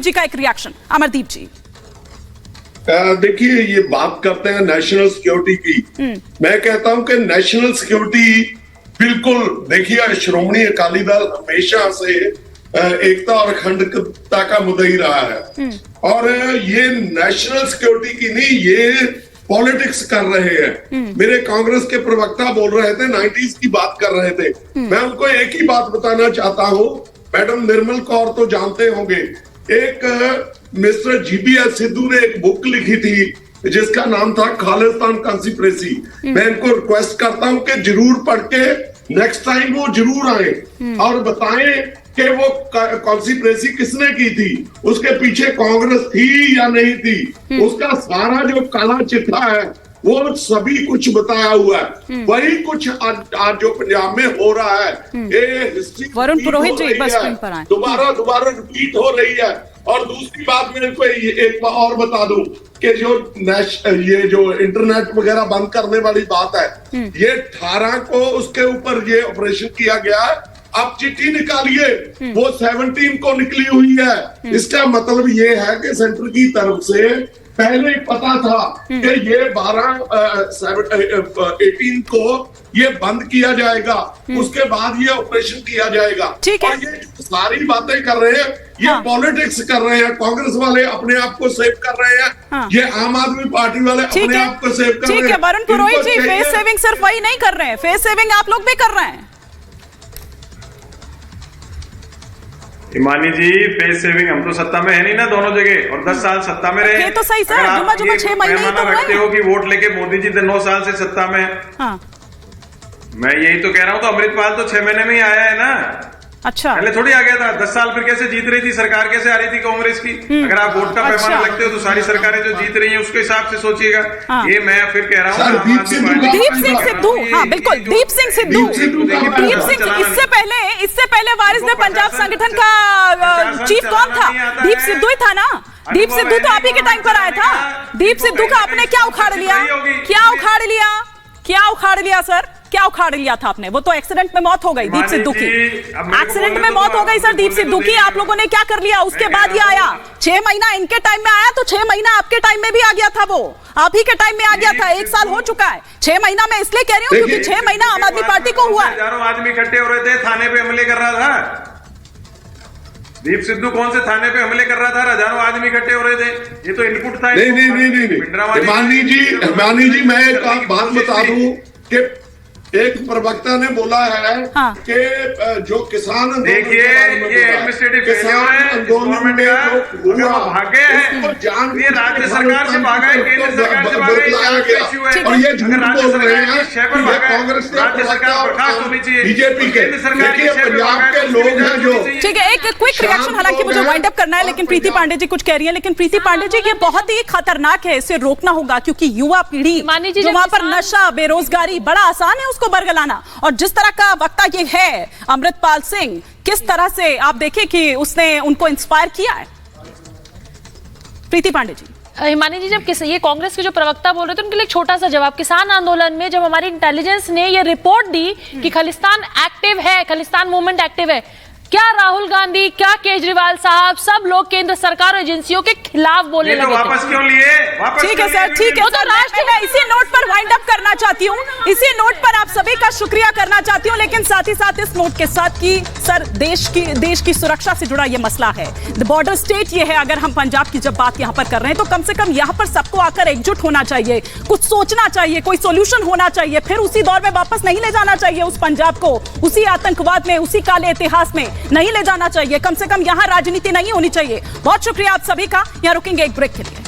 जी का एक रिएक्शन। अमरदीप जी देखिए, ये बात करते हैं नेशनल सिक्योरिटी की। मैं कहता हूं कि नेशनल सिक्योरिटी बिल्कुल, देखिए श्रोमणी अकाली दल हमेशा से एकता और अखंडता का मुद्दा रहा है, और ये नेशनल सिक्योरिटी की नहीं, ये पॉलिटिक्स कर रहे हैं। मेरे कांग्रेस के प्रवक्ता बोल रहे थे 90s की बात कर रहे थे। मैं उनको एक ही बात बताना चाहता हूं, मैडम निर्मल कौर तो जानते होंगे, एक मिस्टर जीबीएल सिद्धू ने एक बुक लिखी थी जिसका नाम था खालिस्तान कॉन्स्पिरेसी। मैं इनको रिक्वेस्ट करता हूं कि जरूर पढ़ के नेक्स्ट टाइम वो जरूर आए और बताएं कि वो कॉन्स्पिरेसी किसने की थी, उसके पीछे कांग्रेस थी या नहीं थी। उसका सारा जो काला चिट्ठा है वो सभी कुछ बताया हुआ है। वही कुछ आज जो पंजाब में हो रहा है, ये हिस्ट्री वरुण पुरोहित जी बस स्क्रीन पर आए। दोबारा रिपीट हो रही है। और दूसरी बात मैं इनको एक बार और बता दूं कि ये जो इंटरनेट वगैरह बंद करने वाली बात है, ये 18 को उसके ऊपर ये ऑपरेशन किया गया है। अब चिट्ठी निकालिए, वो 17 को निकली हुई है। इसका मतलब ये है कि सेंटर की तरफ से पहले पता था कि ये 18 को ये बंद किया जाएगा, उसके बाद ये ऑपरेशन किया जाएगा। और ये सारी बातें कर रहे हैं, ये पॉलिटिक्स कर रहे हैं। कांग्रेस वाले अपने आप को सेव कर रहे हैं, ये आम आदमी पार्टी वाले अपने आप को सेव कर रहे हैं। ठीक है वरुण पुरोहित जी, फेस सेविंग सिर्फ वही नहीं कर रहे हैं, फेस सेविंग आप लोग भी कर रहे हैं। हिमानी जी, फेस सेविंग हम तो सत्ता में है नहीं ना दोनों जगह, और 10 साल सत्ता में रहे। ये तो सही सर, जुम्मा 6 महीने ही तो रखते हो कि वोट लेके मोदी जी 9 साल से सत्ता में। हाँ। मैं यही तो कह रहा हूँ, तो अमृतपाल तो 6 महीने में ही आया है ना। अच्छा, पहले थोड़ी आ गया था। 10 साल फिर कैसे जीत रही थी सरकार, कैसे आ रही थी कांग्रेस की? अगर आप वोट का पैमाना लगते हो तो सारी सरकारें जो जीत रही हैं उसके हिसाब से सोचिएगा। ये मैं फिर कह रहा हूँ, दीप सिंह सिद्धू, हाँ बिल्कुल, दीप सिंह सिद्धू, इससे पहले वारिस ने पंजाब संगठन का चीफ कौन था? दीप सिद्धू ही था ना। दीप सिद्धू तो आप ही के टाइम पर आया था। दीप सिद्धू का आपने क्या उखाड़ लिया? क्या उखाड़ लिया? क्या उखाड़ लिया सर? क्या उखाड़ लिया था आपने? वो तो एक्सीडेंट में मौत हो गई दीप सिद्धू की, एक्सीडेंट में मौत हो गई सर दीप सिद्धू की। आप लोगों ने क्या कर लिया? उसके बाद ये आया, 6 महीना इनके टाइम में आया तो 6 महीना आपके टाइम में भी आ गया था। वो आप ही के टाइम में आ गया था। 1 साल हो चुका है। 6 महीना मैं इसलिए कह रही हूँ क्योंकि 6 महीना आम आदमी पार्टी को हुआ है। हजारों आदमी इकट्ठे हो रहे थे, थाने पे हमले कर रहा था। दीप सिद्धू कौन से थाने पे हमले कर रहा था? हजारों आदमी इकट्ठे हो रहे थे। ये तो इनपुट था। नहीं, मानी जी मैं एक बात बता दूं कि एक प्रवक्ता ने बोला है कि जो किसान देखिए, ये एडमिनिस्ट्रेटिव आंदोलन में जो भागे हैं, ये राज्य सरकार से भागा है, केंद्र सरकार से भागा है। और ये झूठ बोल रहे हैं कि कांग्रेस राज्य सरकार बर्खास्त होनी चाहिए, बीजेपी के पंजाब के लोग हैं जो। ठीक है, एक क्विक रिएक्शन, हालांकि मुझे वाइंड अप करना है, लेकिन प्रीति पांडे जी कुछ कह रही है। लेकिन प्रीति पांडे जी, ये बहुत ही खतरनाक है, इसे रोकना होगा क्योंकि युवा पीढ़ी जो वहां पर नशा, बेरोजगारी, बड़ा आसान है उसको बरगलाना। और जिस तरह का वक्ता ये है अमृतपाल सिंह, किस तरह से आप देखें कि उसने उनको इंस्पायर किया है। प्रीति पांडे जी। हिमानी जी, जब ये कांग्रेस के जो प्रवक्ता बोल रहे थे उनके लिए एक छोटा सा जवाब। किसान आंदोलन में जब हमारी इंटेलिजेंस ने ये रिपोर्ट दी कि खालिस्तान एक्टिव है, खालिस्तान मूवमेंट एक्टिव है, क्या राहुल गांधी, क्या केजरीवाल साहब, सब लोग केंद्र सरकार और एजेंसियों के खिलाफ बोलने लगे थे। वापस क्यों लिए? ठीक है सर, ठीक है। तो राष्ट्र में इसी नोट पर वाइंड अप करना चाहती हूँ, इसी नोट पर आप सभी का शुक्रिया करना चाहती हूँ, लेकिन साथ ही साथ इस नोट के साथ कि सर देश की सुरक्षा से जुड़ा ये मसला है। द बॉर्डर स्टेट ये है। अगर हम पंजाब की जब बात यहाँ पर कर रहे हैं तो कम से कम यहाँ पर सबको आकर एकजुट होना चाहिए, कुछ सोचना चाहिए, कोई सोल्यूशन होना चाहिए। फिर उसी दौर में वापस नहीं ले जाना चाहिए उस पंजाब को, उसी आतंकवाद में, उसी काले इतिहास में नहीं ले जाना चाहिए। कम से कम यहां राजनीति नहीं होनी चाहिए। बहुत शुक्रिया आप सभी का। यहां रुकेंगे एक ब्रेक के लिए।